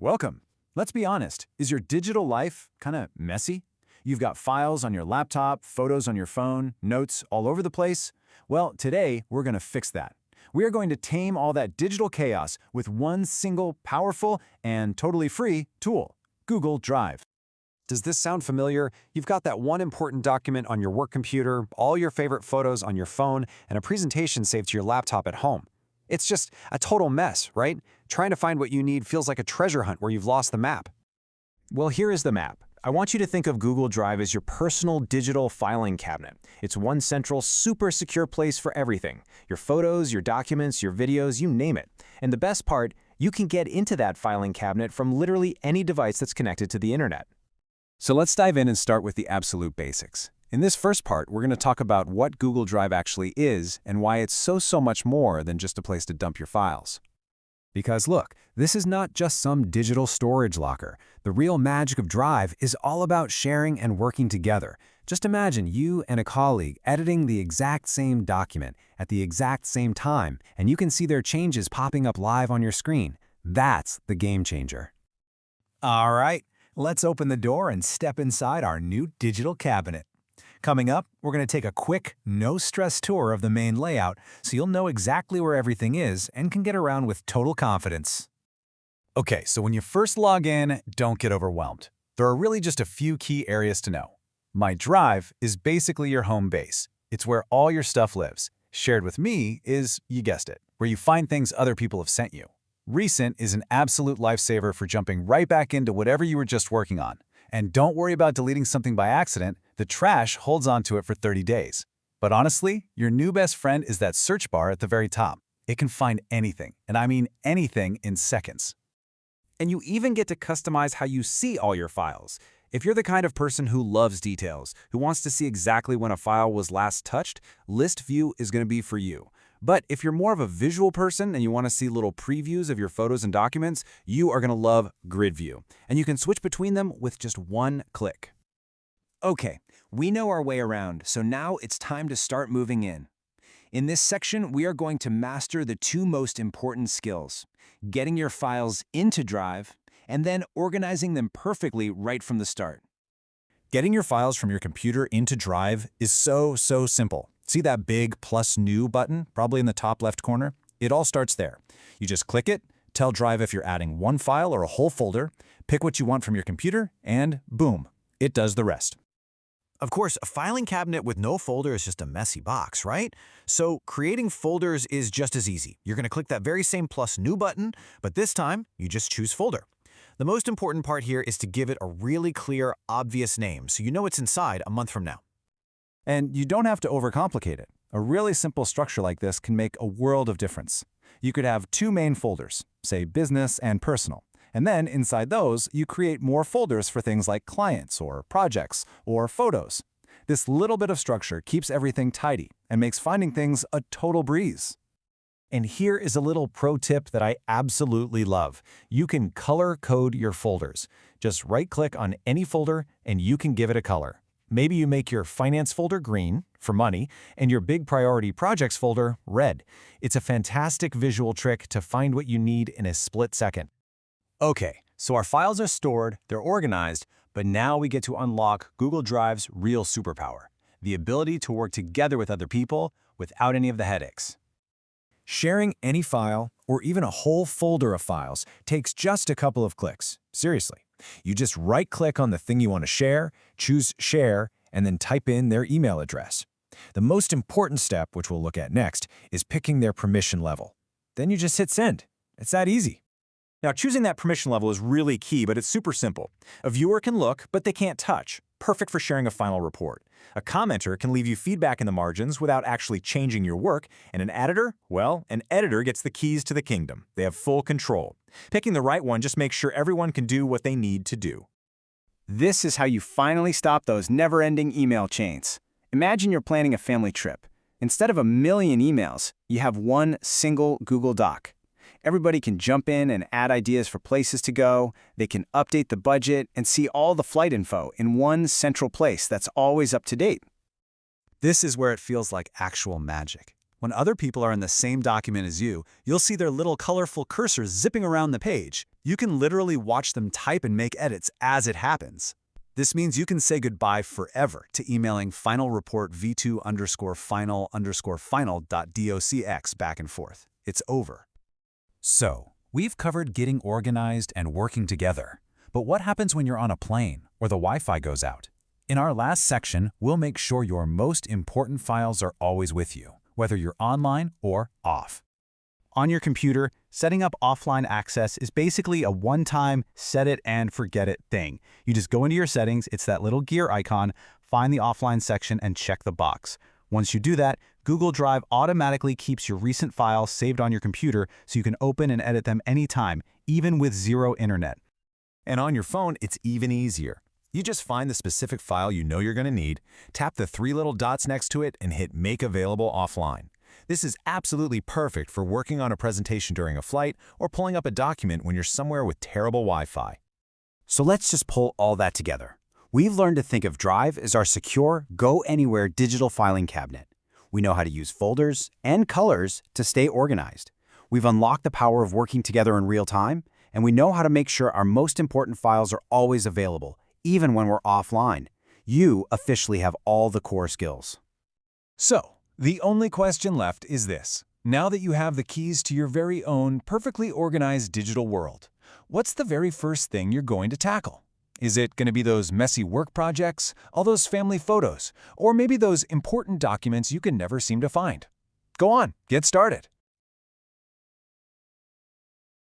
Welcome. Let's be honest, is your digital life kind of messy? You've got files on your laptop, photos on your phone, notes all over the place? Well, today we're going to fix that. We are going to tame all that digital chaos with one single, powerful, and totally free tool, Google Drive. Does this sound familiar? You've got that one important document on your work computer, all your favorite photos on your phone, and a presentation saved to your laptop at home. It's just a total mess, right? Trying to find what you need feels like a treasure hunt where you've lost the map. Well, here is the map. I want you to think of Google Drive as your personal digital filing cabinet. It's one central, super secure place for everything. Your photos, your documents, your videos, you name it. And the best part, you can get into that filing cabinet from literally any device that's connected to the internet. So let's dive in and start with the absolute basics. In this first part, we're going to talk about what Google Drive actually is and why it's so much more than just a place to dump your files. Because look, this is not just some digital storage locker. The real magic of Drive is all about sharing and working together. Just imagine you and a colleague editing the exact same document at the exact same time, and you can see their changes popping up live on your screen. That's the game changer. All right, let's open the door and step inside our new digital cabinet. Coming up, we're going to take a quick, no-stress tour of the main layout so you'll know exactly where everything is and can get around with total confidence. Okay, so when you first log in, don't get overwhelmed. There are really just a few key areas to know. My Drive is basically your home base. It's where all your stuff lives. Shared with Me is, you guessed it, where you find things other people have sent you. Recent is an absolute lifesaver for jumping right back into whatever you were just working on. And don't worry about deleting something by accident. The trash holds onto it for 30 days. But honestly, your new best friend is that search bar at the very top. It can find anything, and I mean anything, in seconds. And you even get to customize how you see all your files. If you're the kind of person who loves details, who wants to see exactly when a file was last touched, List View is going to be for you. But if you're more of a visual person and you want to see little previews of your photos and documents, you are going to love Grid View. And you can switch between them with just one click. Okay, we know our way around, so now it's time to start moving in. In this section, we are going to master the two most important skills: getting your files into Drive and then organizing them perfectly right from the start. Getting your files from your computer into Drive is so simple. See that big plus new button, probably in the top left corner? It all starts there. You just click it, tell Drive if you're adding one file or a whole folder, pick what you want from your computer, and boom, it does the rest. Of course, a filing cabinet with no folder is just a messy box, right? So creating folders is just as easy. You're going to click that very same plus new button, but this time you just choose folder. The most important part here is to give it a really clear, obvious name so you know it's inside a month from now. And you don't have to overcomplicate it. A really simple structure like this can make a world of difference. You could have two main folders, say business and personal. And then inside those, you create more folders for things like clients or projects or photos. This little bit of structure keeps everything tidy and makes finding things a total breeze. And here is a little pro tip that I absolutely love. You can color code your folders. Just right-click on any folder and you can give it a color. Maybe you make your finance folder green for money and your big priority projects folder red. It's a fantastic visual trick to find what you need in a split second. Okay, so our files are stored, they're organized, but now we get to unlock Google Drive's real superpower: the ability to work together with other people without any of the headaches. Sharing any file, or even a whole folder of files, takes just a couple of clicks. Seriously. You just right-click on the thing you want to share, choose Share, and then type in their email address. The most important step, which we'll look at next, is picking their permission level. Then you just hit Send. It's that easy. Now, choosing that permission level is really key, but it's super simple. A viewer can look, but they can't touch. Perfect for sharing a final report. A commenter can leave you feedback in the margins without actually changing your work. And an editor? Well, an editor gets the keys to the kingdom. They have full control. Picking the right one just makes sure everyone can do what they need to do. This is how you finally stop those never-ending email chains. Imagine you're planning a family trip. Instead of a million emails, you have one single Google Doc. Everybody can jump in and add ideas for places to go. They can update the budget and see all the flight info in one central place that's always up to date. This is where it feels like actual magic. When other people are in the same document as you, you'll see their little colorful cursors zipping around the page. You can literally watch them type and make edits as it happens. This means you can say goodbye forever to emailing finalreport v2_final_final.docx back and forth. It's over. So, we've covered getting organized and working together. But what happens when you're on a plane or the Wi-Fi goes out? In our last section, we'll make sure your most important files are always with you, whether you're online or off. On your computer, setting up offline access is basically a one-time set it and forget it thing. You just go into your settings, it's that little gear icon, find the offline section and check the box. Once you do that, Google Drive automatically keeps your recent files saved on your computer so you can open and edit them anytime, even with zero internet. And on your phone, it's even easier. You just find the specific file you know you're going to need, tap the 3 little dots next to it, and hit Make Available Offline. This is absolutely perfect for working on a presentation during a flight or pulling up a document when you're somewhere with terrible Wi-Fi. So let's just pull all that together. We've learned to think of Drive as our secure, go-anywhere digital filing cabinet. We know how to use folders and colors to stay organized. We've unlocked the power of working together in real time, and we know how to make sure our most important files are always available, even when we're offline. You officially have all the core skills. So, the only question left is this. Now that you have the keys to your very own perfectly organized digital world, what's the very first thing you're going to tackle? Is it going to be those messy work projects, all those family photos, or maybe those important documents you can never seem to find? Go on, get started.